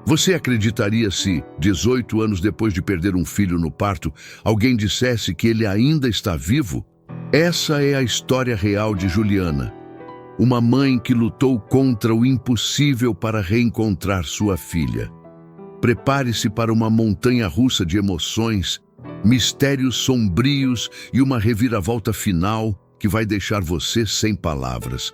Você acreditaria se, 18 anos depois de perder um filho no parto, alguém dissesse que ele ainda está vivo? Essa é a história real de Juliana, uma mãe que lutou contra o impossível para reencontrar sua filha. Prepare-se para uma montanha-russa de emoções, mistérios sombrios e uma reviravolta final que vai deixar você sem palavras.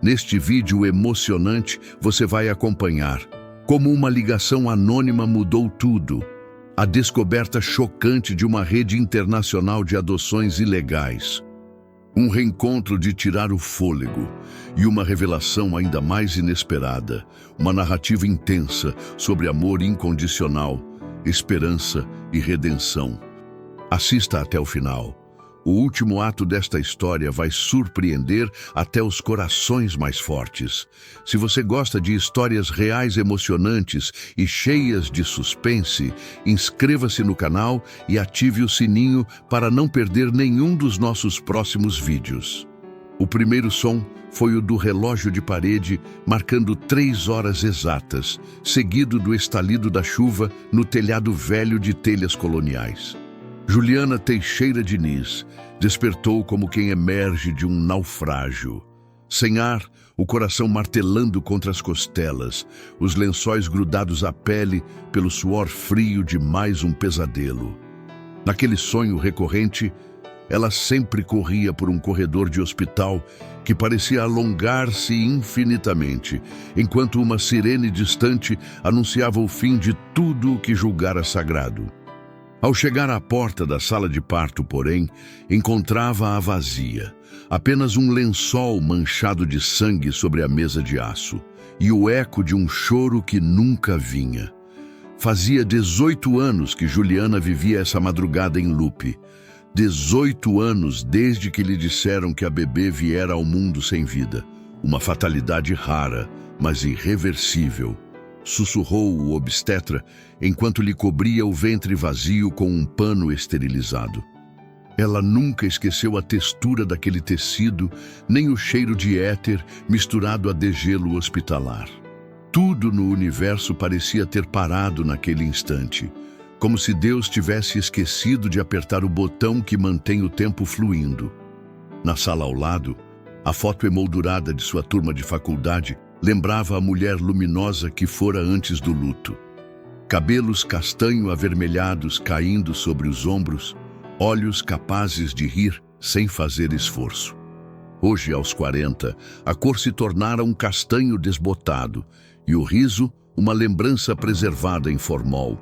Neste vídeo emocionante, você vai acompanhar como uma ligação anônima mudou tudo, a descoberta chocante de uma rede internacional de adoções ilegais, um reencontro de tirar o fôlego e uma revelação ainda mais inesperada, uma narrativa intensa sobre amor incondicional, esperança e redenção. Assista até o final. O último ato desta história vai surpreender até os corações mais fortes. Se você gosta de histórias reais emocionantes e cheias de suspense, inscreva-se no canal e ative o sininho para não perder nenhum dos nossos próximos vídeos. O primeiro som foi o do relógio de parede, marcando 3 horas exatas, seguido do estalido da chuva no telhado velho de telhas coloniais. Juliana Teixeira Diniz despertou como quem emerge de um naufrágio. Sem ar, o coração martelando contra as costelas, os lençóis grudados à pele pelo suor frio de mais um pesadelo. Naquele sonho recorrente, ela sempre corria por um corredor de hospital que parecia alongar-se infinitamente, enquanto uma sirene distante anunciava o fim de tudo o que julgara sagrado. Ao chegar à porta da sala de parto, porém, encontrava-a vazia. Apenas um lençol manchado de sangue sobre a mesa de aço e o eco de um choro que nunca vinha. Fazia 18 anos que Juliana vivia essa madrugada em loop. 18 anos desde que lhe disseram que a bebê viera ao mundo sem vida. Uma fatalidade rara, mas irreversível. Sussurrou o obstetra enquanto lhe cobria o ventre vazio com um pano esterilizado. Ela nunca esqueceu a textura daquele tecido, nem o cheiro de éter misturado a degelo hospitalar. Tudo no universo parecia ter parado naquele instante, como se Deus tivesse esquecido de apertar o botão que mantém o tempo fluindo. Na sala ao lado, a foto emoldurada de sua turma de faculdade lembrava a mulher luminosa que fora antes do luto. Cabelos castanho-avermelhados caindo sobre os ombros, olhos capazes de rir sem fazer esforço. Hoje, aos 40, a cor se tornara um castanho desbotado e o riso uma lembrança preservada em formol.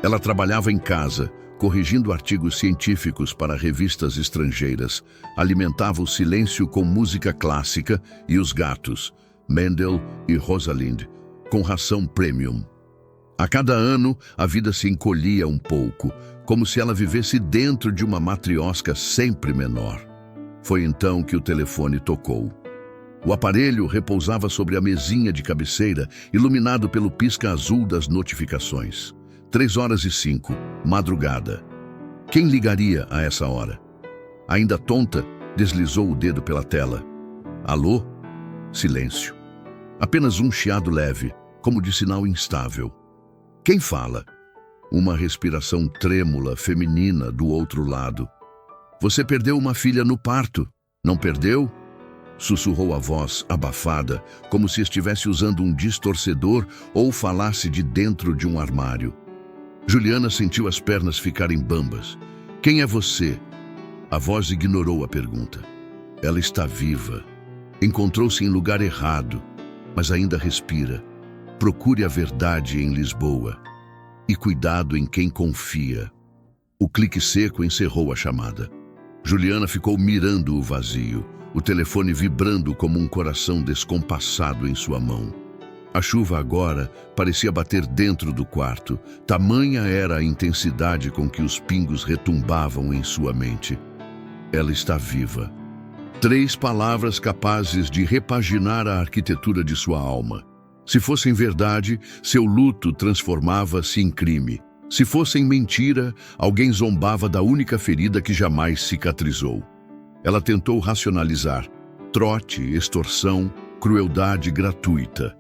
Ela trabalhava em casa, corrigindo artigos científicos para revistas estrangeiras, alimentava o silêncio com música clássica e os gatos, Mendel e Rosalind, com ração premium. A cada ano, a vida se encolhia um pouco, como se ela vivesse dentro de uma matriosca sempre menor. Foi então que o telefone tocou. O aparelho repousava sobre a mesinha de cabeceira, iluminado pelo pisca azul das notificações. 3h05, madrugada. Quem ligaria a essa hora? Ainda tonta, deslizou o dedo pela tela. Alô? Silêncio. Apenas um chiado leve, como de sinal instável. Quem fala? Uma respiração trêmula, feminina, do outro lado. Você perdeu uma filha no parto, não perdeu? Sussurrou a voz, abafada, como se estivesse usando um distorcedor ou falasse de dentro de um armário. Juliana sentiu as pernas ficarem bambas. Quem é você? A voz ignorou a pergunta. Ela está viva. Encontrou-se em lugar errado, mas ainda respira. Procure a verdade em Lisboa. E cuidado em quem confia. O clique seco encerrou a chamada. Juliana ficou mirando o vazio, o telefone vibrando como um coração descompassado em sua mão. A chuva agora parecia bater dentro do quarto. Tamanha era a intensidade com que os pingos retumbavam em sua mente. Ela está viva. 3 palavras capazes de repaginar a arquitetura de sua alma. Se fossem verdade, seu luto transformava-se em crime. Se fossem mentira, alguém zombava da única ferida que jamais cicatrizou. Ela tentou racionalizar. Trote, extorsão, crueldade gratuita.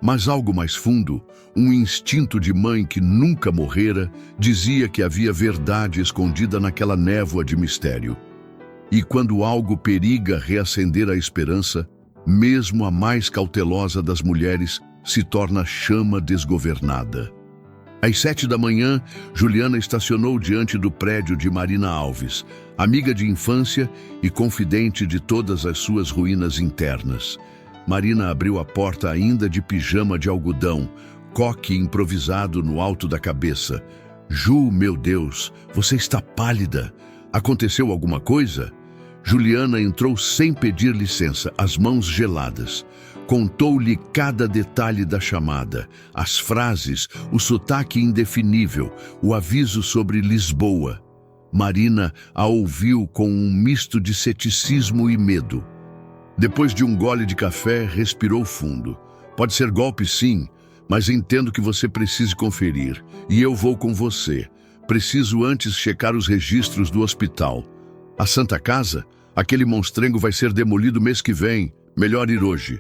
Mas algo mais fundo, um instinto de mãe que nunca morrera, dizia que havia verdade escondida naquela névoa de mistério. E quando algo periga reacender a esperança, mesmo a mais cautelosa das mulheres se torna chama desgovernada. Às 7 da manhã, Juliana estacionou diante do prédio de Marina Alves, amiga de infância e confidente de todas as suas ruínas internas. Marina abriu a porta ainda de pijama de algodão, coque improvisado no alto da cabeça. Ju, meu Deus, você está pálida. Aconteceu alguma coisa? Juliana entrou sem pedir licença, as mãos geladas. Contou-lhe cada detalhe da chamada, as frases, o sotaque indefinível, o aviso sobre Lisboa. Marina a ouviu com um misto de ceticismo e medo. Depois de um gole de café, respirou fundo. Pode ser golpe, sim, mas entendo que você precise conferir. E eu vou com você. Preciso antes checar os registros do hospital. A Santa Casa? Aquele monstrengo vai ser demolido mês que vem. Melhor ir hoje.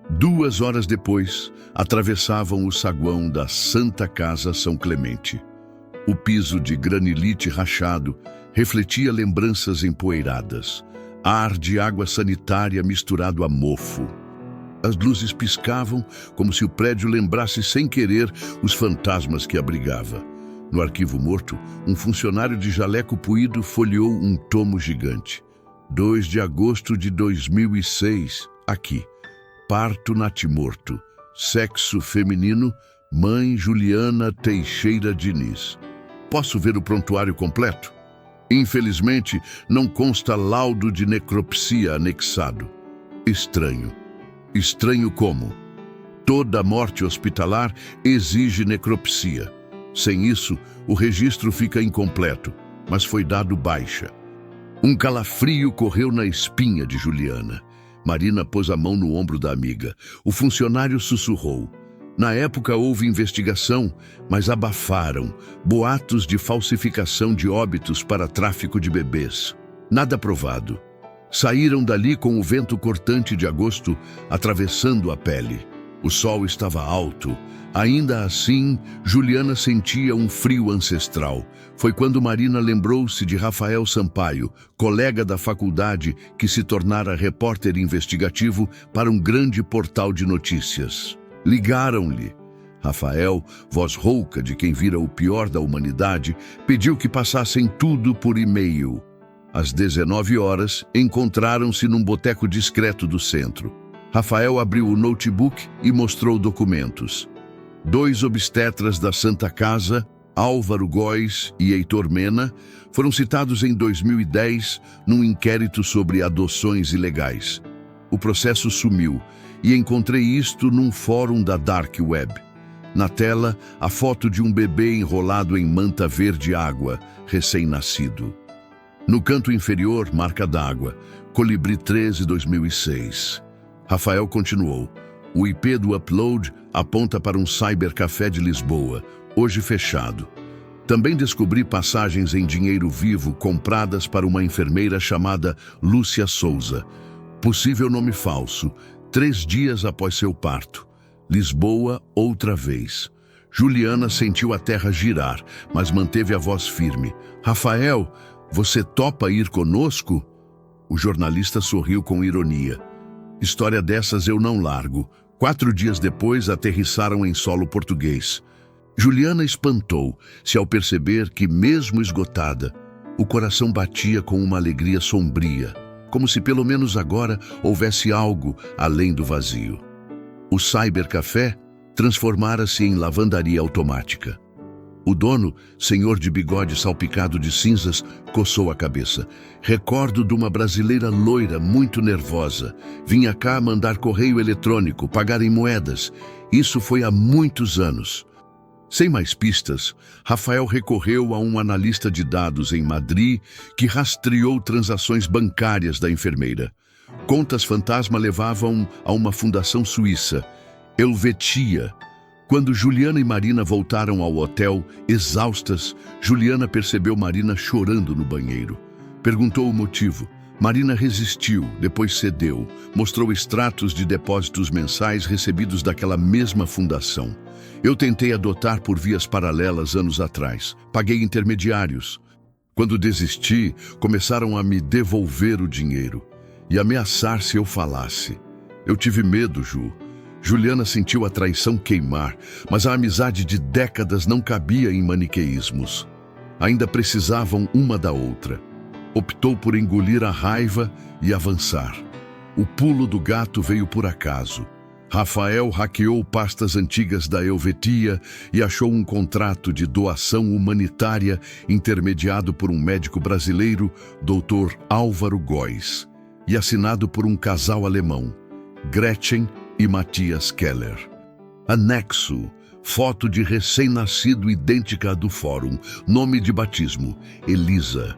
2 horas depois, atravessavam o saguão da Santa Casa São Clemente. O piso de granilite rachado refletia lembranças empoeiradas. Ar de água sanitária misturado a mofo. As luzes piscavam como se o prédio lembrasse sem querer os fantasmas que abrigava. No arquivo morto, um funcionário de jaleco puído folheou um tomo gigante. 2 de agosto de 2006, aqui. Parto natimorto. Sexo feminino, mãe Juliana Teixeira Diniz. Posso ver o prontuário completo? Infelizmente, não consta laudo de necropsia anexado. Estranho. Estranho como? Toda morte hospitalar exige necropsia. Sem isso, o registro fica incompleto, mas foi dado baixa. Um calafrio correu na espinha de Juliana. Marina pôs a mão no ombro da amiga. O funcionário sussurrou. Na época houve investigação, mas abafaram boatos de falsificação de óbitos para tráfico de bebês. Nada provado. Saíram dali com o vento cortante de agosto atravessando a pele. O sol estava alto. Ainda assim, Juliana sentia um frio ancestral. Foi quando Marina lembrou-se de Rafael Sampaio, colega da faculdade que se tornara repórter investigativo para um grande portal de notícias. Ligaram-lhe. Rafael, voz rouca de quem vira o pior da humanidade, pediu que passassem tudo por e-mail. Às 19 horas, encontraram-se num boteco discreto do centro. Rafael abriu o notebook e mostrou documentos. 2 obstetras da Santa Casa, Álvaro Góes e Heitor Mena, foram citados em 2010 num inquérito sobre adoções ilegais. O processo sumiu e encontrei isto num fórum da Dark Web. Na tela, a foto de um bebê enrolado em manta verde água, recém-nascido. No canto inferior, marca d'água, Colibri 13, 2006. Rafael continuou. O IP do upload aponta para um cybercafé de Lisboa, hoje fechado. Também descobri passagens em dinheiro vivo compradas para uma enfermeira chamada Lúcia Souza. Possível nome falso, 3 dias após seu parto. Lisboa, outra vez. Juliana sentiu a terra girar, mas manteve a voz firme. Rafael, você topa ir conosco? O jornalista sorriu com ironia. História dessas eu não largo. 4 dias depois, aterrissaram em solo português. Juliana espantou-se ao perceber que, mesmo esgotada, o coração batia com uma alegria sombria, como se pelo menos agora houvesse algo além do vazio. O cybercafé transformara-se em lavandaria automática. O dono, senhor de bigode salpicado de cinzas, coçou a cabeça. Recordo de uma brasileira loira muito nervosa. Vinha cá mandar correio eletrônico, pagar em moedas. Isso foi há muitos anos. Sem mais pistas, Rafael recorreu a um analista de dados em Madrid que rastreou transações bancárias da enfermeira. Contas fantasma levavam a uma fundação suíça, Helvetia. Quando Juliana e Marina voltaram ao hotel, exaustas, Juliana percebeu Marina chorando no banheiro. Perguntou o motivo. Marina resistiu, depois cedeu, mostrou extratos de depósitos mensais recebidos daquela mesma fundação. Eu tentei adotar por vias paralelas anos atrás. Paguei intermediários. Quando desisti, começaram a me devolver o dinheiro e ameaçar se eu falasse. Eu tive medo, Ju. Juliana sentiu a traição queimar, mas a amizade de décadas não cabia em maniqueísmos. Ainda precisavam uma da outra. Optou por engolir a raiva e avançar. O pulo do gato veio por acaso. Rafael hackeou pastas antigas da Helvetia e achou um contrato de doação humanitária intermediado por um médico brasileiro, Dr. Álvaro Góes, e assinado por um casal alemão, Gretchen e Matthias Keller. Anexo: foto de recém-nascido idêntica à do fórum, nome de batismo, Elisa.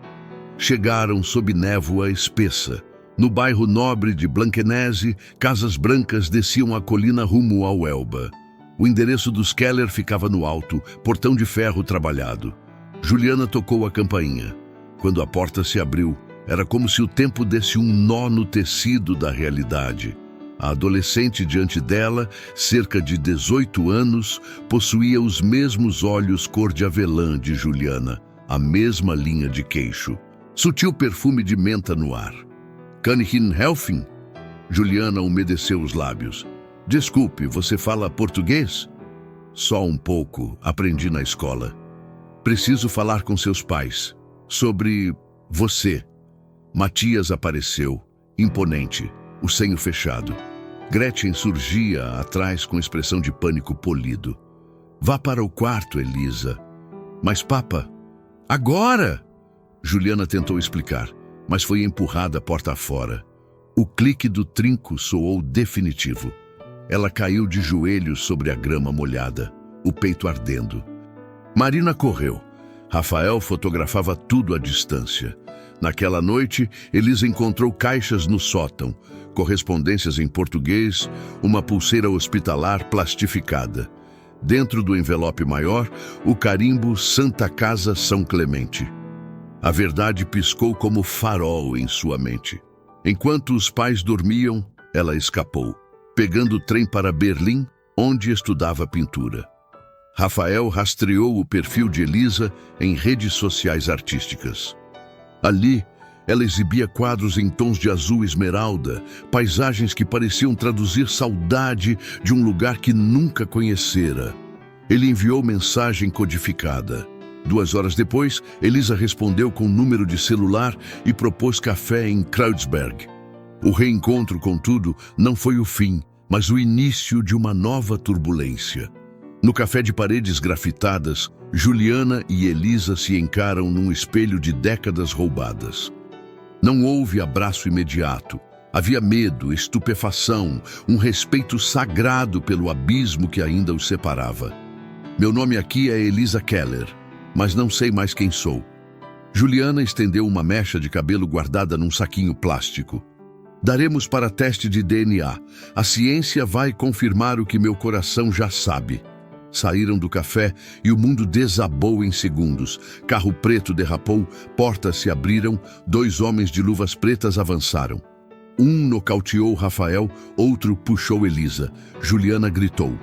Chegaram sob névoa espessa. No bairro nobre de Blankenese, casas brancas desciam a colina rumo ao Elba. O endereço dos Keller ficava no alto, portão de ferro trabalhado. Juliana tocou a campainha. Quando a porta se abriu, era como se o tempo desse um nó no tecido da realidade. A adolescente diante dela, cerca de 18 anos, possuía os mesmos olhos cor de avelã de Juliana, a mesma linha de queixo. Sutil perfume de menta no ar. Kann ich Ihnen helfen? Juliana umedeceu os lábios. Desculpe, você fala português? Só um pouco, aprendi na escola. Preciso falar com seus pais. Sobre você. Matthias apareceu, imponente, o senho fechado. Gretchen surgia atrás com expressão de pânico polido. Vá para o quarto, Elisa. Mas, papa, agora! Juliana tentou explicar, mas foi empurrada porta fora. O clique do trinco soou definitivo. Ela caiu de joelhos sobre a grama molhada, o peito ardendo. Marina correu. Rafael fotografava tudo à distância. Naquela noite, Elisa encontrou caixas no sótão, correspondências em português, uma pulseira hospitalar plastificada. Dentro do envelope maior, o carimbo Santa Casa São Clemente. A verdade piscou como farol em sua mente. Enquanto os pais dormiam, ela escapou, pegando o trem para Berlim, onde estudava pintura. Rafael rastreou o perfil de Elisa em redes sociais artísticas. Ali, ela exibia quadros em tons de azul esmeralda, paisagens que pareciam traduzir saudade de um lugar que nunca conhecera. Ele enviou mensagem codificada. 2 horas depois, Elisa respondeu com número de celular e propôs café em Kreuzberg. O reencontro, contudo, não foi o fim, mas o início de uma nova turbulência. No café de paredes grafitadas, Juliana e Elisa se encaram num espelho de décadas roubadas. Não houve abraço imediato. Havia medo, estupefação, um respeito sagrado pelo abismo que ainda os separava. Meu nome aqui é Elisa Keller, mas não sei mais quem sou. Juliana estendeu uma mecha de cabelo guardada num saquinho plástico. Daremos para teste de DNA. A ciência vai confirmar o que meu coração já sabe. Saíram do café e o mundo desabou em segundos. Carro preto derrapou, portas se abriram, 2 homens de luvas pretas avançaram. Um nocauteou Rafael, outro puxou Elisa. Juliana gritou.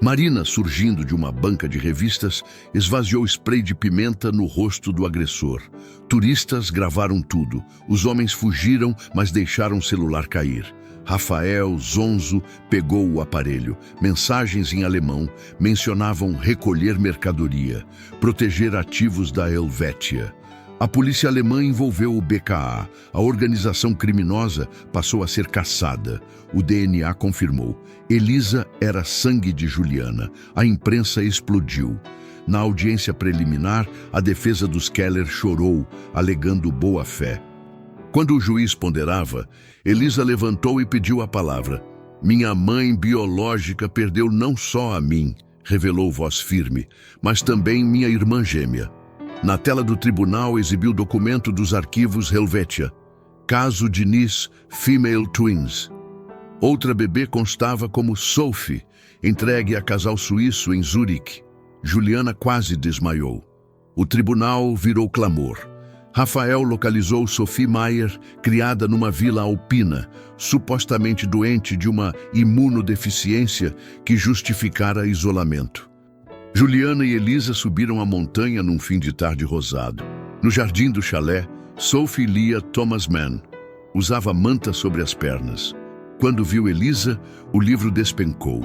Marina, surgindo de uma banca de revistas, esvaziou spray de pimenta no rosto do agressor. Turistas gravaram tudo. Os homens fugiram, mas deixaram o celular cair. Rafael, zonzo, pegou o aparelho. Mensagens em alemão mencionavam recolher mercadoria, proteger ativos da Helvetia. A polícia alemã envolveu o BKA. A organização criminosa passou a ser caçada. O DNA confirmou. Elisa era sangue de Juliana. A imprensa explodiu. Na audiência preliminar, a defesa dos Keller chorou, alegando boa-fé. Quando o juiz ponderava, Elisa levantou e pediu a palavra. Minha mãe biológica perdeu não só a mim, revelou voz firme, mas também minha irmã gêmea. Na tela do tribunal exibiu o documento dos arquivos Helvetia. Caso Diniz, Female Twins. Outra bebê constava como Sophie, entregue a casal suíço em Zurique. Juliana quase desmaiou. O tribunal virou clamor. Rafael localizou Sophie Meyer, criada numa vila alpina, supostamente doente de uma imunodeficiência que justificara isolamento. Juliana e Elisa subiram a montanha num fim de tarde rosado. No jardim do chalé, Sophie lia Thomas Mann. Usava manta sobre as pernas. Quando viu Elisa, o livro despencou.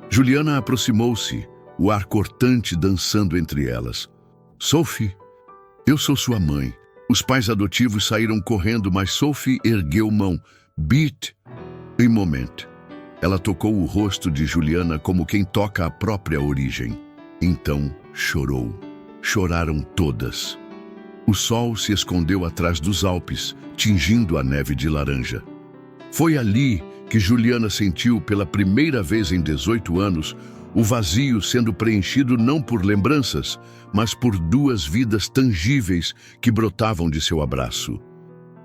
Juliana aproximou-se, o ar cortante dançando entre elas. Sophie, eu sou sua mãe. Os pais adotivos saíram correndo, mas Sophie ergueu mão. Beat. Em momento. Ela tocou o rosto de Juliana como quem toca a própria origem. Então chorou. Choraram todas. O sol se escondeu atrás dos Alpes, tingindo a neve de laranja. Foi ali que Juliana sentiu pela primeira vez em 18 anos o vazio sendo preenchido não por lembranças, mas por duas vidas tangíveis que brotavam de seu abraço.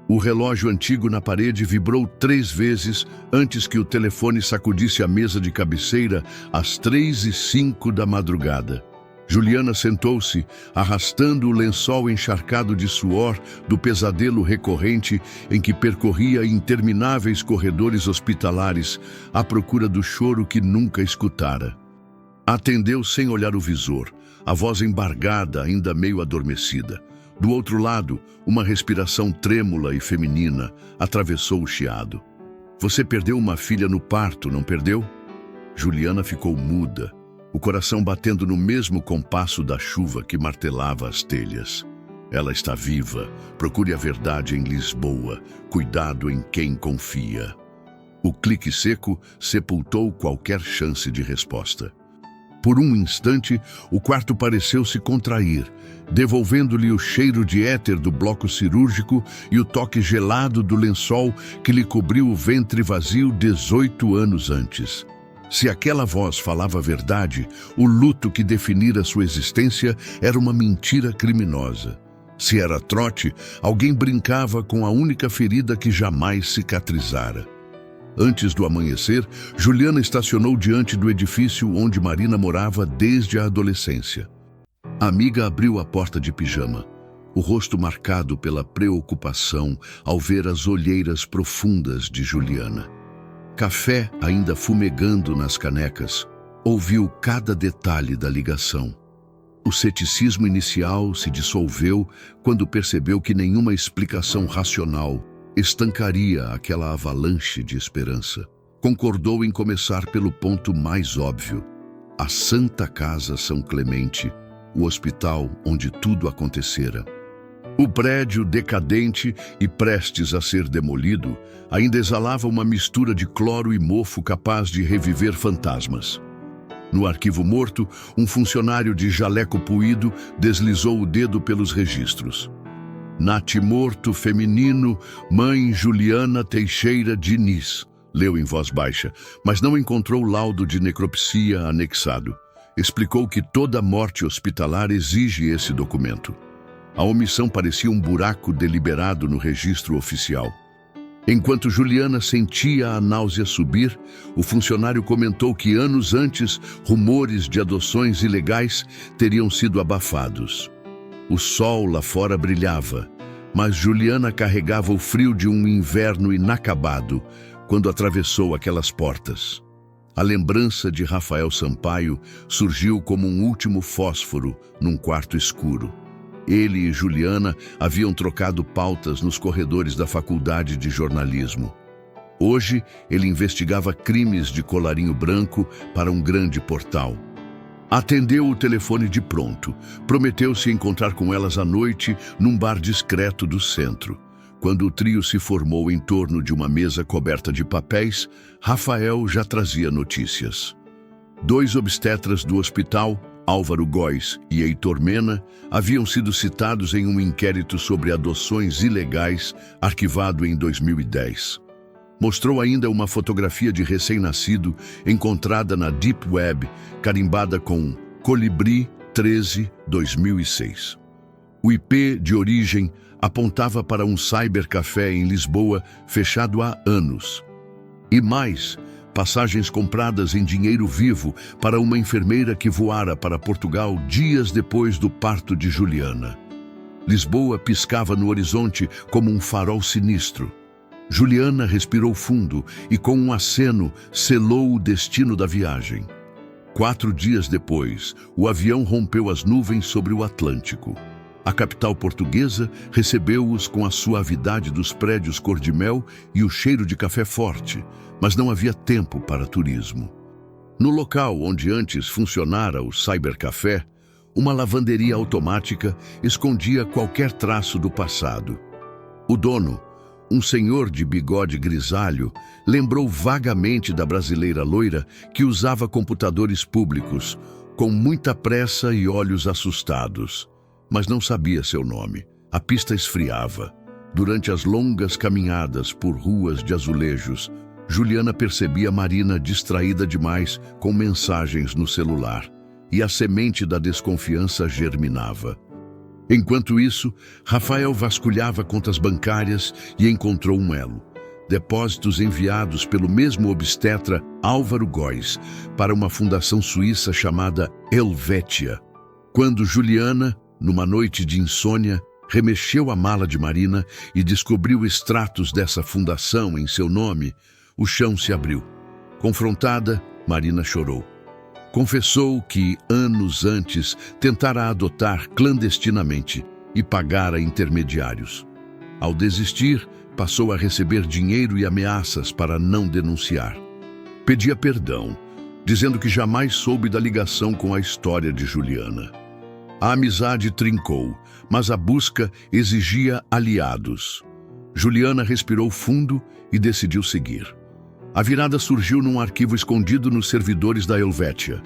O relógio antigo na parede vibrou 3 vezes antes que o telefone sacudisse a mesa de cabeceira às 3h05 da madrugada. Juliana sentou-se, arrastando o lençol encharcado de suor do pesadelo recorrente em que percorria intermináveis corredores hospitalares à procura do choro que nunca escutara. Atendeu sem olhar o visor, a voz embargada, ainda meio adormecida. Do outro lado, uma respiração trêmula e feminina atravessou o chiado. Você perdeu uma filha no parto, não perdeu? Juliana ficou muda, o coração batendo no mesmo compasso da chuva que martelava as telhas. Ela está viva. Procure a verdade em Lisboa. Cuidado em quem confia. O clique seco sepultou qualquer chance de resposta. Por um instante, o quarto pareceu se contrair, devolvendo-lhe o cheiro de éter do bloco cirúrgico e o toque gelado do lençol que lhe cobriu o ventre vazio 18 anos antes. Se aquela voz falava a verdade, o luto que definira sua existência era uma mentira criminosa. Se era trote, alguém brincava com a única ferida que jamais cicatrizara. Antes do amanhecer, Juliana estacionou diante do edifício onde Marina morava desde a adolescência. A amiga abriu a porta de pijama, o rosto marcado pela preocupação ao ver as olheiras profundas de Juliana. Café ainda fumegando nas canecas, ouviu cada detalhe da ligação. O ceticismo inicial se dissolveu quando percebeu que nenhuma explicação racional estancaria aquela avalanche de esperança. Concordou em começar pelo ponto mais óbvio: a Santa Casa São Clemente, o hospital onde tudo acontecera. O prédio, decadente e prestes a ser demolido, ainda exalava uma mistura de cloro e mofo capaz de reviver fantasmas. No arquivo morto, um funcionário de jaleco puído deslizou o dedo pelos registros. Natimorto feminino, mãe Juliana Teixeira Diniz, leu em voz baixa, mas não encontrou laudo de necropsia anexado. Explicou que toda morte hospitalar exige esse documento. A omissão parecia um buraco deliberado no registro oficial. Enquanto Juliana sentia a náusea subir, o funcionário comentou que anos antes, rumores de adoções ilegais teriam sido abafados. O sol lá fora brilhava, mas Juliana carregava o frio de um inverno inacabado quando atravessou aquelas portas. A lembrança de Rafael Sampaio surgiu como um último fósforo num quarto escuro. Ele e Juliana haviam trocado pautas nos corredores da faculdade de jornalismo. Hoje, ele investigava crimes de colarinho branco para um grande portal. Atendeu o telefone de pronto. Prometeu-se encontrar com elas à noite num bar discreto do centro. Quando o trio se formou em torno de uma mesa coberta de papéis, Rafael já trazia notícias. 2 obstetras do hospital, Álvaro Góes e Heitor Mena, haviam sido citados em um inquérito sobre adoções ilegais arquivado em 2010. Mostrou ainda uma fotografia de recém-nascido encontrada na Deep Web, carimbada com Colibri 13 2006. O IP de origem apontava para um cybercafé em Lisboa fechado há anos. E mais, passagens compradas em dinheiro vivo para uma enfermeira que voara para Portugal dias depois do parto de Juliana. Lisboa piscava no horizonte como um farol sinistro. Juliana respirou fundo e, com um aceno, selou o destino da viagem. 4 dias depois, o avião rompeu as nuvens sobre o Atlântico. A capital portuguesa recebeu-os com a suavidade dos prédios cor-de-mel e o cheiro de café forte, mas não havia tempo para turismo. No local onde antes funcionara o cybercafé, uma lavanderia automática escondia qualquer traço do passado. O dono, um senhor de bigode grisalho, lembrou vagamente da brasileira loira que usava computadores públicos, com muita pressa e olhos assustados. Mas não sabia seu nome. A pista esfriava. Durante as longas caminhadas por ruas de azulejos, Juliana percebia Marina distraída demais com mensagens no celular, e a semente da desconfiança germinava. Enquanto isso, Rafael vasculhava contas bancárias e encontrou um elo. Depósitos enviados pelo mesmo obstetra Álvaro Góes para uma fundação suíça chamada Helvetia. Quando Juliana, numa noite de insônia, remexeu a mala de Marina e descobriu extratos dessa fundação em seu nome, o chão se abriu. Confrontada, Marina chorou. Confessou que, anos antes, tentara adotar clandestinamente e pagara intermediários. Ao desistir, passou a receber dinheiro e ameaças para não denunciar. Pedia perdão, dizendo que jamais soube da ligação com a história de Juliana. A amizade trincou, mas a busca exigia aliados. Juliana respirou fundo e decidiu seguir. A virada surgiu num arquivo escondido nos servidores da Helvetia.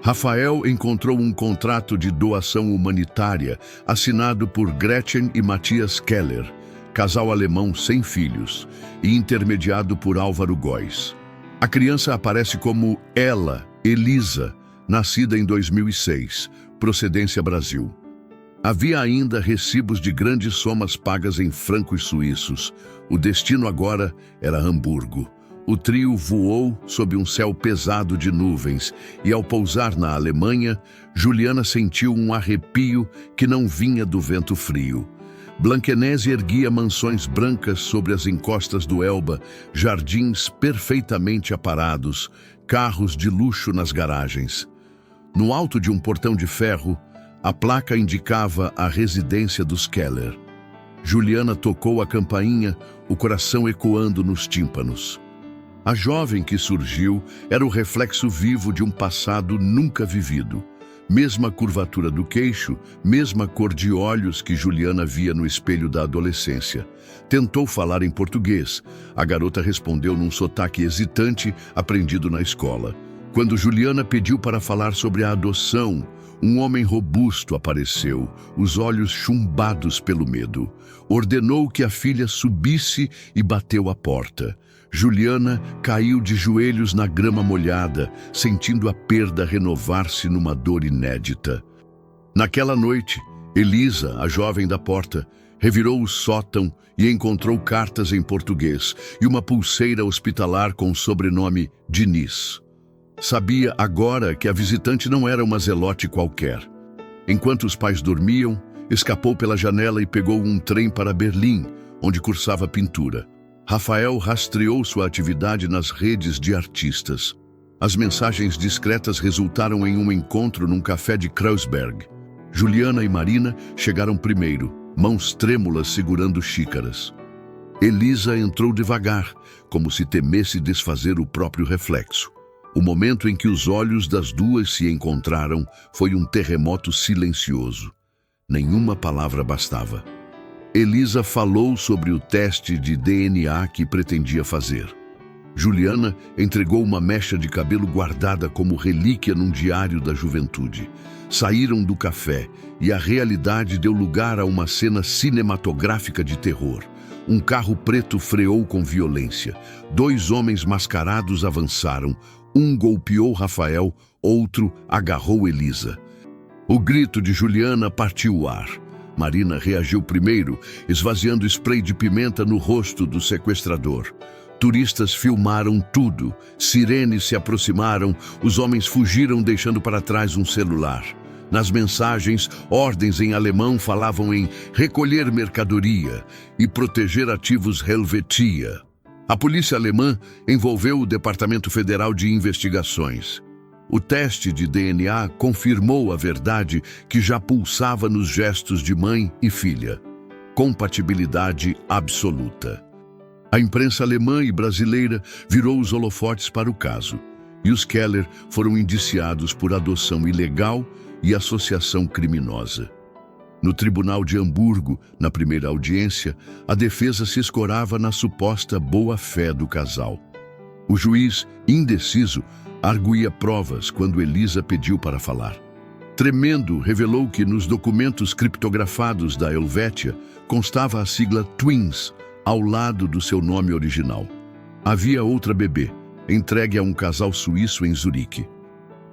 Rafael encontrou um contrato de doação humanitária assinado por Gretchen e Matthias Keller, casal alemão sem filhos, e intermediado por Álvaro Góes. A criança aparece como ela, Elisa, nascida em 2006, procedência Brasil. Havia ainda recibos de grandes somas pagas em francos suíços. O destino agora era Hamburgo. O trio voou sob um céu pesado de nuvens e, ao pousar na Alemanha, Juliana sentiu um arrepio que não vinha do vento frio. Blanquenese erguia mansões brancas sobre as encostas do Elba, jardins perfeitamente aparados, carros de luxo nas garagens. No alto de um portão de ferro, a placa indicava a residência dos Keller. Juliana tocou a campainha, o coração ecoando nos tímpanos. A jovem que surgiu era o reflexo vivo de um passado nunca vivido. Mesma curvatura do queixo, mesma cor de olhos que Juliana via no espelho da adolescência. Tentou falar em português. A garota respondeu num sotaque hesitante, aprendido na escola. Quando Juliana pediu para falar sobre a adoção, um homem robusto apareceu, os olhos chumbados pelo medo. Ordenou que a filha subisse e bateu à porta. Juliana caiu de joelhos na grama molhada, sentindo a perda renovar-se numa dor inédita. Naquela noite, Elisa, a jovem da porta, revirou o sótão e encontrou cartas em português e uma pulseira hospitalar com o sobrenome Diniz. Sabia agora que a visitante não era uma zelote qualquer. Enquanto os pais dormiam, escapou pela janela e pegou um trem para Berlim, onde cursava pintura. Rafael rastreou sua atividade nas redes de artistas. As mensagens discretas resultaram em um encontro num café de Kreuzberg. Juliana e Marina chegaram primeiro, mãos trêmulas segurando xícaras. Elisa entrou devagar, como se temesse desfazer o próprio reflexo. O momento em que os olhos das duas se encontraram foi um terremoto silencioso. Nenhuma palavra bastava. Elisa falou sobre o teste de DNA que pretendia fazer. Juliana entregou uma mecha de cabelo guardada como relíquia num diário da juventude. Saíram do café e a realidade deu lugar a uma cena cinematográfica de terror. Um carro preto freou com violência. 2 homens mascarados avançaram. Um golpeou Rafael, outro agarrou Elisa. O grito de Juliana partiu o ar. Marina reagiu primeiro, esvaziando spray de pimenta no rosto do sequestrador. Turistas filmaram tudo, sirenes se aproximaram, os homens fugiram deixando para trás um celular. Nas mensagens, ordens em alemão falavam em recolher mercadoria e proteger ativos Helvetia. A polícia alemã envolveu o Departamento Federal de Investigações. O teste de DNA confirmou a verdade que já pulsava nos gestos de mãe e filha. Compatibilidade absoluta. A imprensa alemã e brasileira virou os holofotes para o caso, e os Keller foram indiciados por adoção ilegal e associação criminosa. No Tribunal de Hamburgo, na primeira audiência, a defesa se escorava na suposta boa-fé do casal. O juiz, indeciso, arguía provas quando Elisa pediu para falar. Tremendo, revelou que nos documentos criptografados da Helvetia constava a sigla Twins ao lado do seu nome original. Havia outra bebê, entregue a um casal suíço em Zurique.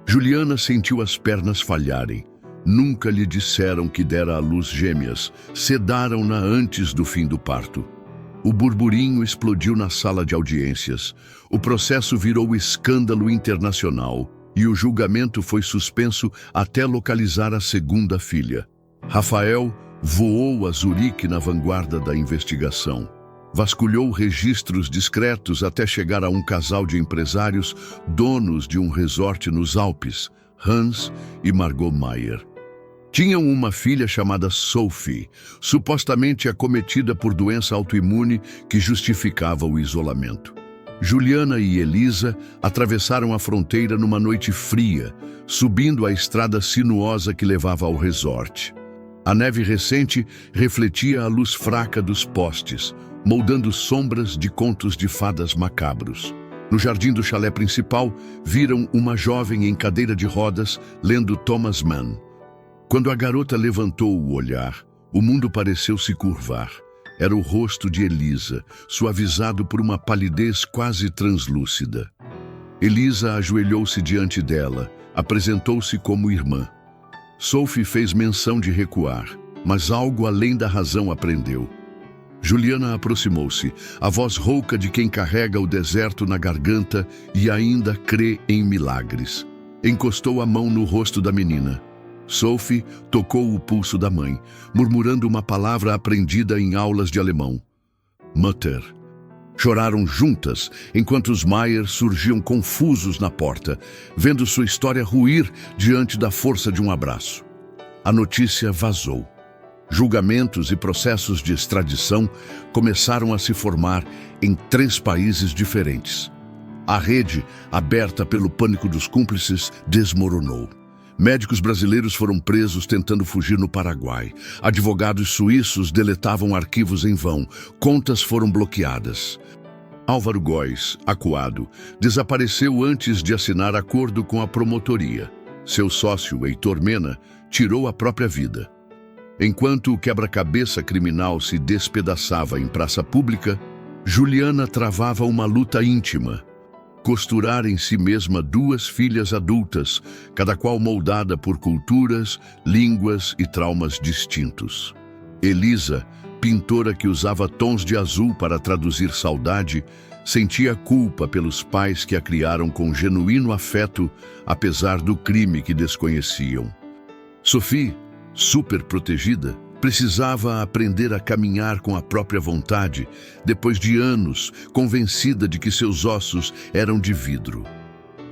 Juliana sentiu as pernas falharem. Nunca lhe disseram que dera à luz gêmeas, sedaram-na antes do fim do parto. O burburinho explodiu na sala de audiências. O processo virou escândalo internacional e o julgamento foi suspenso até localizar a segunda filha. Rafael voou a Zurique na vanguarda da investigação. Vasculhou registros discretos até chegar a um casal de empresários, donos de um resort nos Alpes, Hans e Margot Mayer. Tinham uma filha chamada Sophie, supostamente acometida por doença autoimune que justificava o isolamento. Juliana e Elisa atravessaram a fronteira numa noite fria, subindo a estrada sinuosa que levava ao resort. A neve recente refletia a luz fraca dos postes, moldando sombras de contos de fadas macabros. No jardim do chalé principal, viram uma jovem em cadeira de rodas lendo Thomas Mann. Quando a garota levantou o olhar, o mundo pareceu se curvar. Era o rosto de Elisa, suavizado por uma palidez quase translúcida. Elisa ajoelhou-se diante dela, apresentou-se como irmã. Sophie fez menção de recuar, mas algo além da razão a prendeu. Juliana aproximou-se, a voz rouca de quem carrega o deserto na garganta e ainda crê em milagres. Encostou a mão no rosto da menina. Sophie tocou o pulso da mãe, murmurando uma palavra aprendida em aulas de alemão. Mutter. Choraram juntas, enquanto os Mayer surgiam confusos na porta, vendo sua história ruir diante da força de um abraço. A notícia vazou. Julgamentos e processos de extradição começaram a se formar em 3 países diferentes. A rede, aberta pelo pânico dos cúmplices, desmoronou. Médicos brasileiros foram presos tentando fugir no Paraguai. Advogados suíços deletavam arquivos em vão. Contas foram bloqueadas. Álvaro Góes, acuado, desapareceu antes de assinar acordo com a promotoria. Seu sócio, Heitor Mena, tirou a própria vida. Enquanto o quebra-cabeça criminal se despedaçava em praça pública, Juliana travava uma luta íntima. Costurar em si mesma 2 filhas adultas, cada qual moldada por culturas, línguas e traumas distintos. Elisa, pintora que usava tons de azul para traduzir saudade, sentia culpa pelos pais que a criaram com genuíno afeto, apesar do crime que desconheciam. Sophie, super protegida, precisava aprender a caminhar com a própria vontade, depois de anos, convencida de que seus ossos eram de vidro.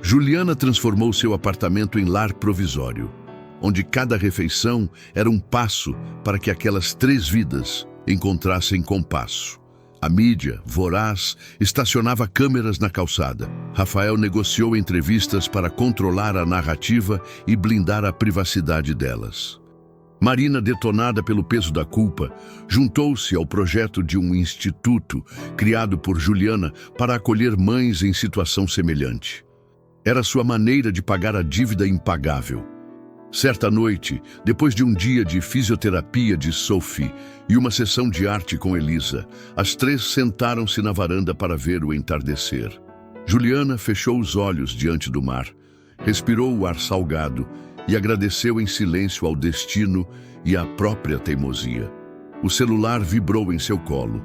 Juliana transformou seu apartamento em lar provisório, onde cada refeição era um passo para que aquelas 3 vidas encontrassem compasso. A mídia, voraz, estacionava câmeras na calçada. Rafael negociou entrevistas para controlar a narrativa e blindar a privacidade delas. Marina, detonada pelo peso da culpa, juntou-se ao projeto de um instituto criado por Juliana para acolher mães em situação semelhante. Era sua maneira de pagar a dívida impagável. Certa noite, depois de um dia de fisioterapia de Sophie e uma sessão de arte com Elisa, as 3 sentaram-se na varanda para ver o entardecer. Juliana fechou os olhos diante do mar, respirou o ar salgado e agradeceu em silêncio ao destino e à própria teimosia. O celular vibrou em seu colo.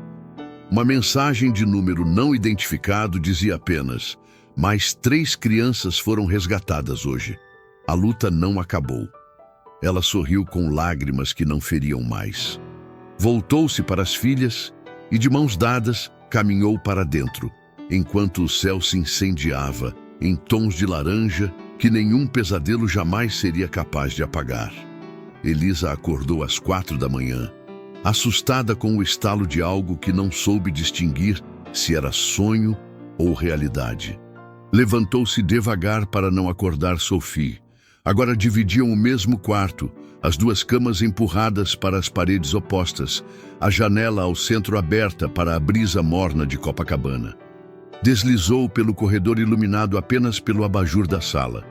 Uma mensagem de número não identificado dizia apenas: mais 3 crianças foram resgatadas hoje. A luta não acabou. Ela sorriu com lágrimas que não feriam mais. Voltou-se para as filhas e, de mãos dadas, caminhou para dentro, enquanto o céu se incendiava em tons de laranja que nenhum pesadelo jamais seria capaz de apagar. Elisa acordou às 4 da manhã, assustada com o estalo de algo que não soube distinguir se era sonho ou realidade. Levantou-se devagar para não acordar Sophie. Agora dividiam o mesmo quarto, as duas camas empurradas para as paredes opostas, a janela ao centro aberta para a brisa morna de Copacabana. Deslizou pelo corredor iluminado apenas pelo abajur da sala.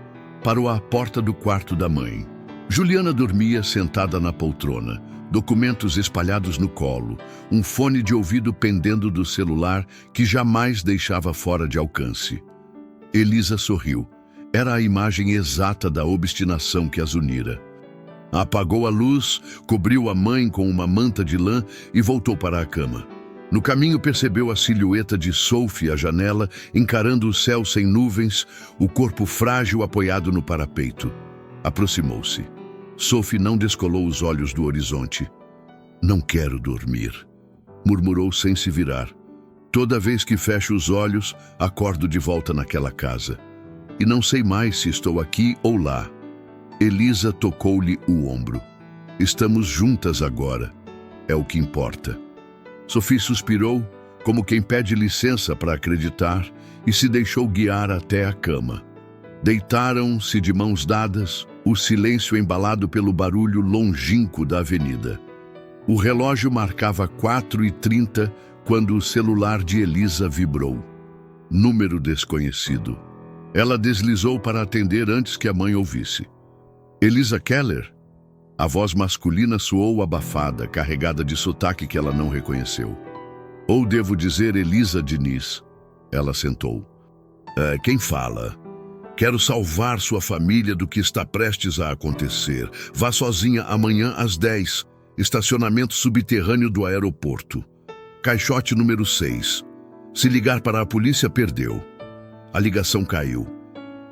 Parou à porta do quarto da mãe. Juliana dormia sentada na poltrona, documentos espalhados no colo, um fone de ouvido pendendo do celular que jamais deixava fora de alcance. Elisa sorriu. Era a imagem exata da obstinação que as unira. Apagou a luz, cobriu a mãe com uma manta de lã e voltou para a cama. No caminho percebeu a silhueta de Sophie à janela, encarando o céu sem nuvens, o corpo frágil apoiado no parapeito. Aproximou-se. Sophie não descolou os olhos do horizonte. "Não quero dormir", murmurou sem se virar. "Toda vez que fecho os olhos, acordo de volta naquela casa. E não sei mais se estou aqui ou lá." Elisa tocou-lhe o ombro. "Estamos juntas agora. É o que importa." Sophie suspirou, como quem pede licença para acreditar, e se deixou guiar até a cama. Deitaram-se de mãos dadas, o silêncio embalado pelo barulho longínquo da avenida. O relógio marcava 4h30 quando o celular de Elisa vibrou. Número desconhecido. Ela deslizou para atender antes que a mãe ouvisse. "Elisa Keller?" A voz masculina soou abafada, carregada de sotaque que ela não reconheceu. "Ou devo dizer Elisa Diniz?" Ela sentou. Quem fala?" "Quero salvar sua família do que está prestes a acontecer. Vá sozinha amanhã às 10. Estacionamento subterrâneo do aeroporto. Caixote número 6. Se ligar para a polícia, perdeu." A ligação caiu.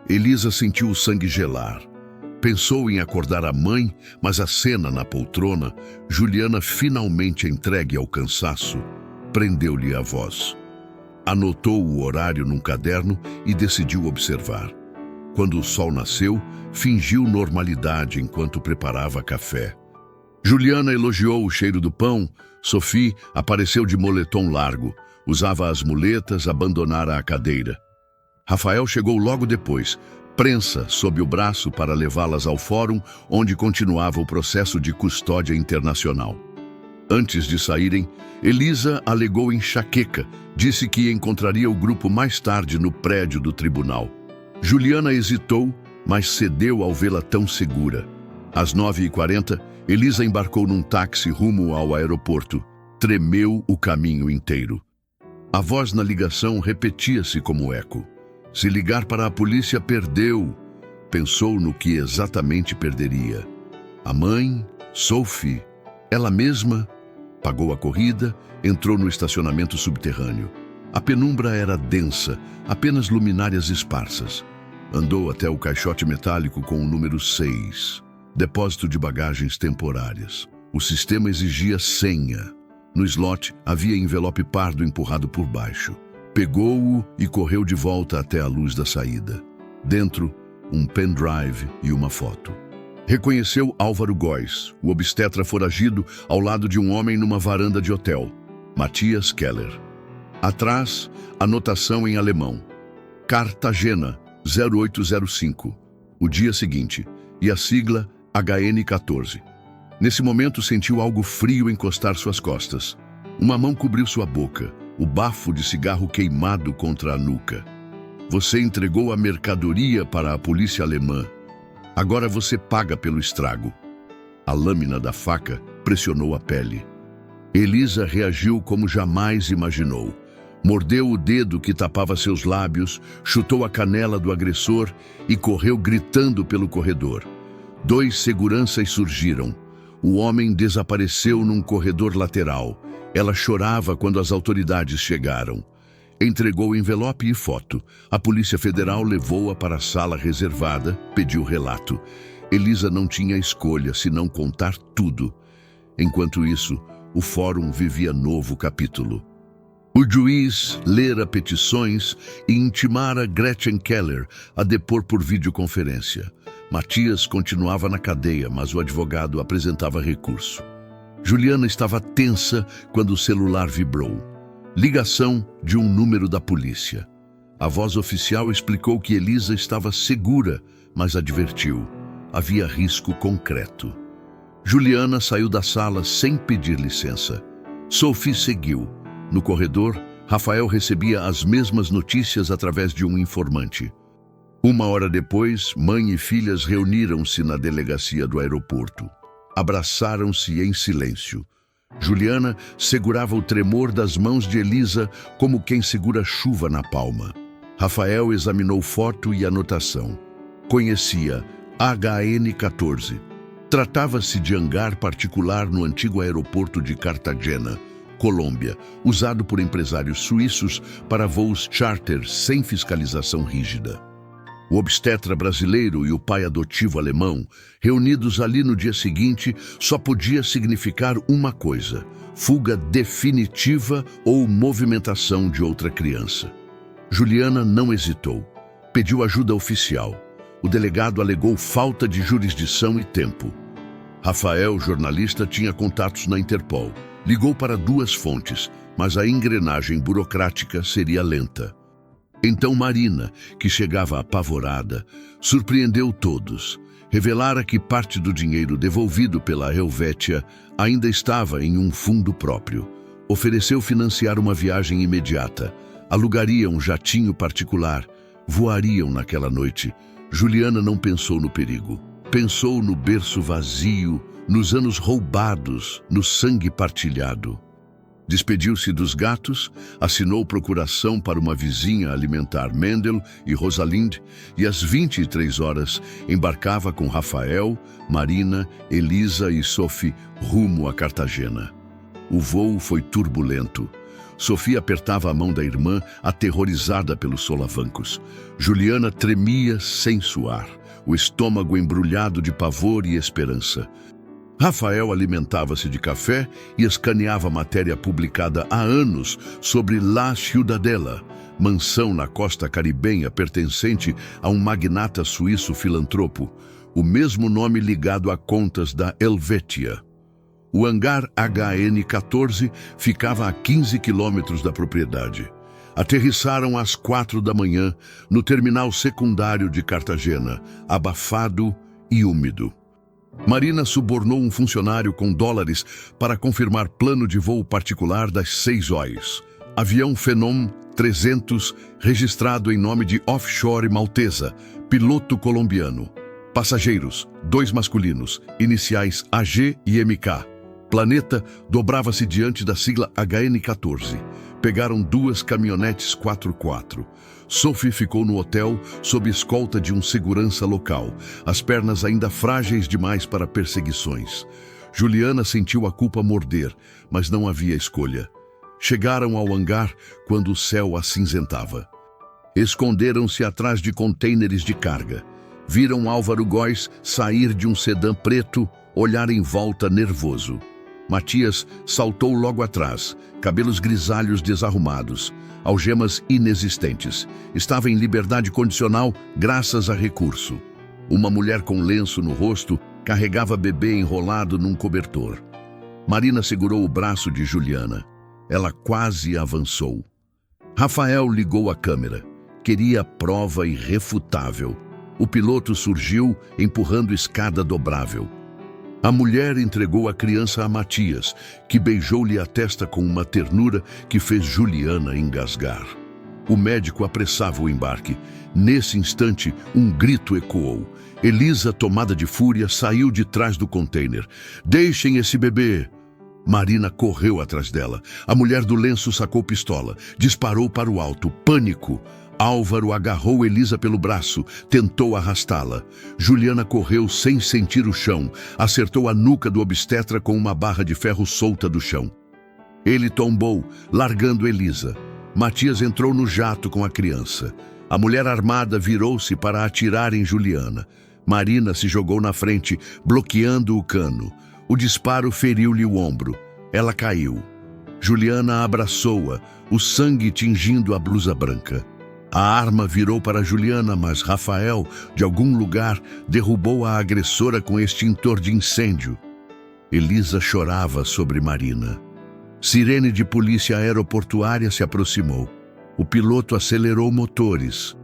Elisa sentiu o sangue gelar. Pensou em acordar a mãe, mas a cena na poltrona, Juliana finalmente entregue ao cansaço, prendeu-lhe a voz. Anotou o horário num caderno e decidiu observar. Quando o sol nasceu, fingiu normalidade enquanto preparava café. Juliana elogiou o cheiro do pão. Sophie apareceu de moletom largo, usava as muletas, abandonara a cadeira. Rafael chegou logo depois, prensa sob o braço para levá-las ao fórum, onde continuava o processo de custódia internacional. Antes de saírem, Elisa alegou enxaqueca, disse que encontraria o grupo mais tarde no prédio do tribunal. Juliana hesitou, mas cedeu ao vê-la tão segura. Às 9h40, Elisa embarcou num táxi rumo ao aeroporto. Tremeu o caminho inteiro. A voz na ligação repetia-se como eco. Se ligar para a polícia, perdeu. Pensou no que exatamente perderia. A mãe, Sophie, ela mesma, pagou a corrida, entrou no estacionamento subterrâneo. A penumbra era densa, apenas luminárias esparsas. Andou até o caixote metálico com o número 6, depósito de bagagens temporárias. O sistema exigia senha. No slot havia envelope pardo empurrado por baixo. Pegou-o e correu de volta até a luz da saída. Dentro, um pendrive e uma foto. Reconheceu Álvaro Góes, o obstetra foragido, ao lado de um homem numa varanda de hotel. Matthias Keller. Atrás, anotação em alemão. Cartagena, 0805. O dia seguinte. E a sigla HN14. Nesse momento sentiu algo frio encostar suas costas. Uma mão cobriu sua boca, o bafo de cigarro queimado contra a nuca. Você entregou a mercadoria para a polícia alemã. Agora você paga pelo estrago. A lâmina da faca pressionou a pele. Elisa reagiu como jamais imaginou. Mordeu o dedo que tapava seus lábios, chutou a canela do agressor e correu gritando pelo corredor. 2 seguranças surgiram. O homem desapareceu num corredor lateral. Ela chorava quando as autoridades chegaram. Entregou envelope e foto. A Polícia Federal levou-a para a sala reservada, pediu relato. Elisa não tinha escolha senão contar tudo. Enquanto isso, o fórum vivia novo capítulo. O juiz lera petições e intimara Gretchen Keller a depor por videoconferência. Matias continuava na cadeia, mas o advogado apresentava recurso. Juliana estava tensa quando o celular vibrou. Ligação de um número da polícia. A voz oficial explicou que Elisa estava segura, mas advertiu: havia risco concreto. Juliana saiu da sala sem pedir licença. Sophie seguiu. No corredor, Rafael recebia as mesmas notícias através de um informante. Uma hora depois, mãe e filhas reuniram-se na delegacia do aeroporto. Abraçaram-se em silêncio. Juliana segurava o tremor das mãos de Elisa como quem segura chuva na palma. Rafael examinou foto e anotação. Conhecia HN-14. Tratava-se de hangar particular no antigo aeroporto de Cartagena, Colômbia, usado por empresários suíços para voos charter sem fiscalização rígida. O obstetra brasileiro e o pai adotivo alemão, reunidos ali no dia seguinte, só podia significar uma coisa: fuga definitiva ou movimentação de outra criança. Juliana não hesitou. Pediu ajuda oficial. O delegado alegou falta de jurisdição e tempo. Rafael, jornalista, tinha contatos na Interpol. Ligou para 2 fontes, mas a engrenagem burocrática seria lenta. Então Marina, que chegava apavorada, surpreendeu todos. Revelara que parte do dinheiro devolvido pela Helvetia ainda estava em um fundo próprio. Ofereceu financiar uma viagem imediata. Alugariam um jatinho particular. Voariam naquela noite. Juliana não pensou no perigo. Pensou no berço vazio, nos anos roubados, no sangue partilhado. Despediu-se dos gatos, assinou procuração para uma vizinha alimentar Mendel e Rosalind e às 23 horas embarcava com Rafael, Marina, Elisa e Sophie rumo a Cartagena. O voo foi turbulento. Sophie apertava a mão da irmã, aterrorizada pelos solavancos. Juliana tremia sem suar, o estômago embrulhado de pavor e esperança. Rafael alimentava-se de café e escaneava matéria publicada há anos sobre La Ciudadela, mansão na costa caribenha pertencente a um magnata suíço filantropo, o mesmo nome ligado a contas da Helvetia. O hangar HN-14 ficava a 15 quilômetros da propriedade. Aterrissaram às 4 da manhã no terminal secundário de Cartagena, abafado e úmido. Marina subornou um funcionário com dólares para confirmar plano de voo particular das 6 horas. Avião Phenom 300, registrado em nome de offshore maltesa, piloto colombiano. Passageiros, 2 masculinos, iniciais AG e MK. Planeta dobrava-se diante da sigla HN-14. Pegaram 2 caminhonetes 4x4. Sophie ficou no hotel sob escolta de um segurança local, as pernas ainda frágeis demais para perseguições. Juliana sentiu a culpa morder, mas não havia escolha. Chegaram ao hangar quando o céu acinzentava. Esconderam-se atrás de contêineres de carga. Viram Álvaro Góes sair de um sedã preto, olhar em volta nervoso. Matias saltou logo atrás, cabelos grisalhos desarrumados, algemas inexistentes. Estava em liberdade condicional graças a recurso. Uma mulher com lenço no rosto carregava bebê enrolado num cobertor. Marina segurou o braço de Juliana. Ela quase avançou. Rafael ligou a câmera. Queria prova irrefutável. O piloto surgiu, empurrando escada dobrável. A mulher entregou a criança a Matias, que beijou-lhe a testa com uma ternura que fez Juliana engasgar. O médico apressava o embarque. Nesse instante, um grito ecoou. Elisa, tomada de fúria, saiu de trás do container. "Deixem esse bebê!" Marina correu atrás dela. A mulher do lenço sacou pistola. Disparou para o alto. Pânico. Álvaro agarrou Elisa pelo braço, tentou arrastá-la. Juliana correu sem sentir o chão, acertou a nuca do obstetra com uma barra de ferro solta do chão. Ele tombou, largando Elisa. Matias entrou no jato com a criança. A mulher armada virou-se para atirar em Juliana, Marina se jogou na frente, bloqueando o cano. O disparo feriu-lhe o ombro. Ela caiu. Juliana abraçou-a, o sangue tingindo a blusa branca. A arma virou para Juliana, mas Rafael, de algum lugar, derrubou a agressora com extintor de incêndio. Elisa chorava sobre Marina. Sirene de polícia aeroportuária se aproximou. O piloto acelerou motores.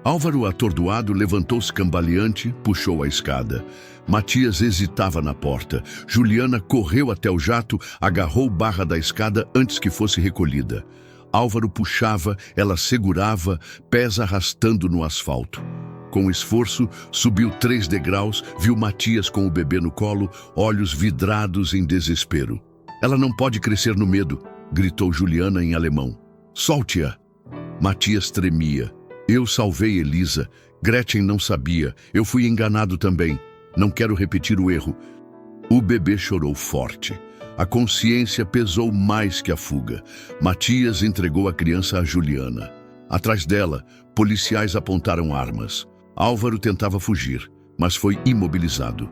Álvaro, atordoado, levantou-se cambaleante, puxou a escada. Matias hesitava na porta. Juliana correu até o jato, agarrou barra da escada antes que fosse recolhida. Álvaro puxava, ela segurava, pés arrastando no asfalto. Com esforço, subiu 3 degraus, viu Matias com o bebê no colo, olhos vidrados em desespero. "Ela não pode crescer no medo", gritou Juliana em alemão. "Solte-a." Matias tremia. "Eu salvei Elisa. Gretchen não sabia. Eu fui enganado também. Não quero repetir o erro." O bebê chorou forte. A consciência pesou mais que a fuga. Matias entregou a criança a Juliana. Atrás dela, policiais apontaram armas. Álvaro tentava fugir, mas foi imobilizado.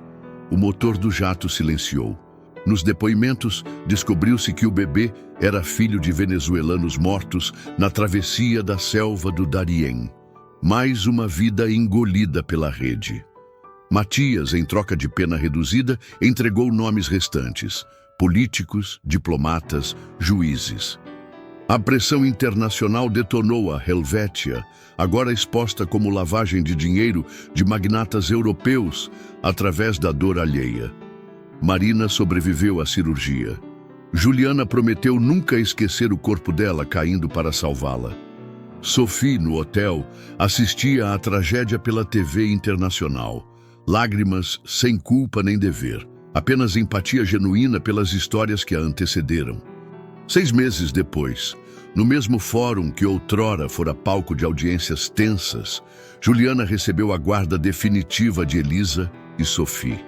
O motor do jato silenciou. Nos depoimentos, descobriu-se que o bebê era filho de venezuelanos mortos na travessia da selva do Darién. Mais uma vida engolida pela rede. Matias, em troca de pena reduzida, entregou nomes restantes: políticos, diplomatas, juízes. A pressão internacional detonou a Helvétia, agora exposta como lavagem de dinheiro de magnatas europeus através da dor alheia. Marina sobreviveu à cirurgia. Juliana prometeu nunca esquecer o corpo dela caindo para salvá-la. Sophie, no hotel, assistia à tragédia pela TV internacional. Lágrimas sem culpa nem dever. Apenas empatia genuína pelas histórias que a antecederam. 6 meses depois, no mesmo fórum que outrora fora palco de audiências tensas, Juliana recebeu a guarda definitiva de Elisa e Sophie.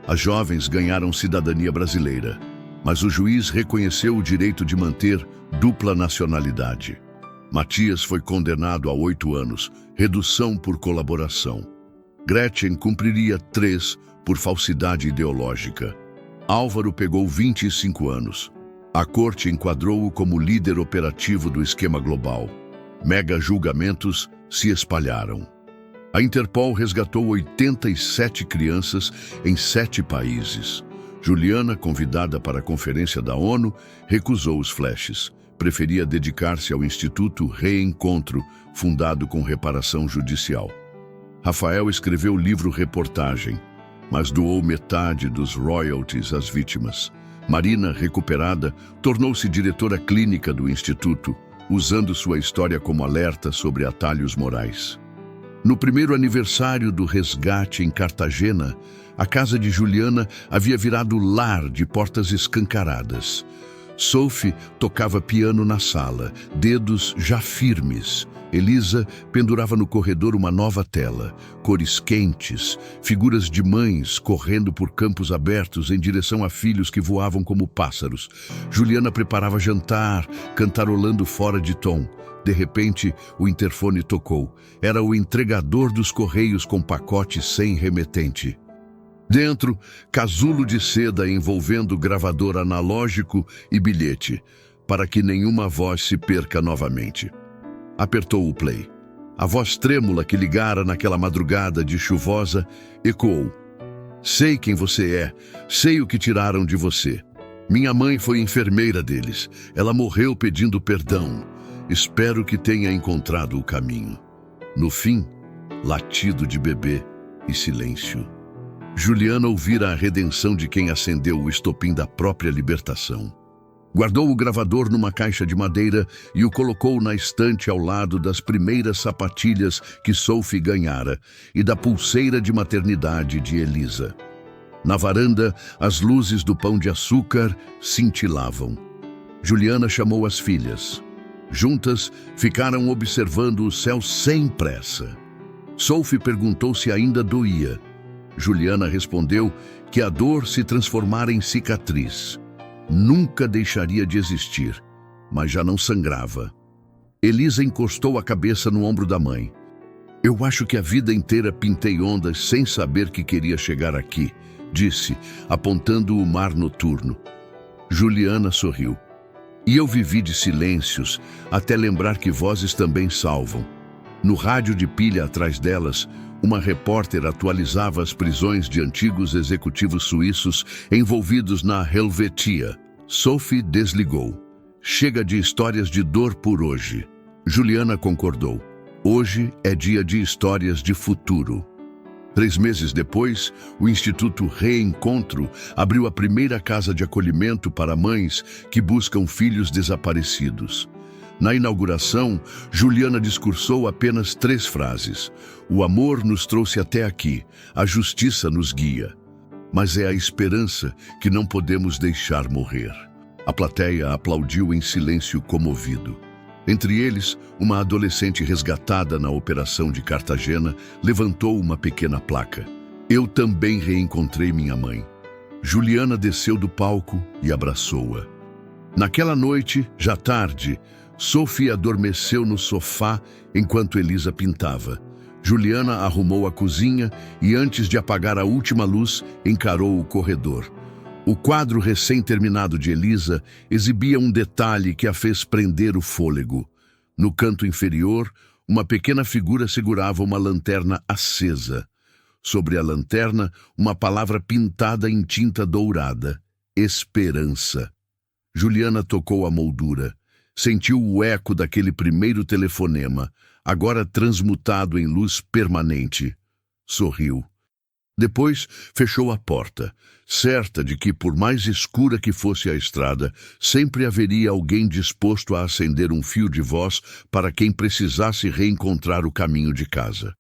As jovens ganharam cidadania brasileira, mas o juiz reconheceu o direito de manter dupla nacionalidade. Matias foi condenado a 8 anos, redução por colaboração. Gretchen cumpriria 3 por falsidade ideológica. Álvaro pegou 25 anos. A corte enquadrou-o como líder operativo do esquema global. Mega julgamentos se espalharam. A Interpol resgatou 87 crianças em 7 países. Juliana, convidada para a conferência da ONU, recusou os flashes. Preferia dedicar-se ao Instituto Reencontro, fundado com reparação judicial. Rafael escreveu o livro-reportagem, mas doou metade dos royalties às vítimas. Marina, recuperada, tornou-se diretora clínica do Instituto, usando sua história como alerta sobre atalhos morais. No primeiro aniversário do resgate em Cartagena, a casa de Juliana havia virado lar de portas escancaradas. Sophie tocava piano na sala, dedos já firmes. Elisa pendurava no corredor uma nova tela, cores quentes, figuras de mães correndo por campos abertos em direção a filhos que voavam como pássaros. Juliana preparava jantar, cantarolando fora de tom. De repente, o interfone tocou. Era o entregador dos correios com pacote sem remetente. Dentro, casulo de seda envolvendo gravador analógico e bilhete, para que nenhuma voz se perca novamente. Apertou o play. A voz trêmula que ligara naquela madrugada de chuvosa ecoou. "Sei quem você é, sei o que tiraram de você. Minha mãe foi enfermeira deles. Ela morreu pedindo perdão. Espero que tenha encontrado o caminho." No fim, latido de bebê e silêncio. Juliana ouvira a redenção de quem acendeu o estopim da própria libertação. Guardou o gravador numa caixa de madeira e o colocou na estante ao lado das primeiras sapatilhas que Sophie ganhara e da pulseira de maternidade de Elisa. Na varanda, as luzes do pão de açúcar cintilavam. Juliana chamou as filhas. Juntas, ficaram observando o céu sem pressa. Sophie perguntou se ainda doía. Juliana respondeu que a dor se transformara em cicatriz. Nunca deixaria de existir, mas já não sangrava. Elisa encostou a cabeça no ombro da mãe. Eu acho que a vida inteira pintei ondas sem saber que queria chegar aqui, disse, apontando o mar noturno. Juliana sorriu. E eu vivi de silêncios, até lembrar que vozes também salvam. No rádio de pilha atrás delas, uma repórter atualizava as prisões de antigos executivos suíços envolvidos na Helvetia. Sophie desligou. Chega de histórias de dor por hoje. Juliana concordou. Hoje é dia de histórias de futuro. 3 meses depois, o Instituto Reencontro abriu a primeira casa de acolhimento para mães que buscam filhos desaparecidos. Na inauguração, Juliana discursou apenas 3 frases. O amor nos trouxe até aqui, a justiça nos guia. Mas é a esperança que não podemos deixar morrer. A plateia aplaudiu em silêncio comovido. Entre eles, uma adolescente resgatada na Operação de Cartagena levantou uma pequena placa. Eu também reencontrei minha mãe. Juliana desceu do palco e abraçou-a. Naquela noite, já tarde, Sophie adormeceu no sofá enquanto Elisa pintava. Juliana arrumou a cozinha e, antes de apagar a última luz, encarou o corredor. O quadro recém-terminado de Elisa exibia um detalhe que a fez prender o fôlego. No canto inferior, uma pequena figura segurava uma lanterna acesa. Sobre a lanterna, uma palavra pintada em tinta dourada: esperança. Juliana tocou a moldura. Sentiu o eco daquele primeiro telefonema, agora transmutado em luz permanente. Sorriu. Depois fechou a porta, certa de que, por mais escura que fosse a estrada, sempre haveria alguém disposto a acender um fio de voz para quem precisasse reencontrar o caminho de casa.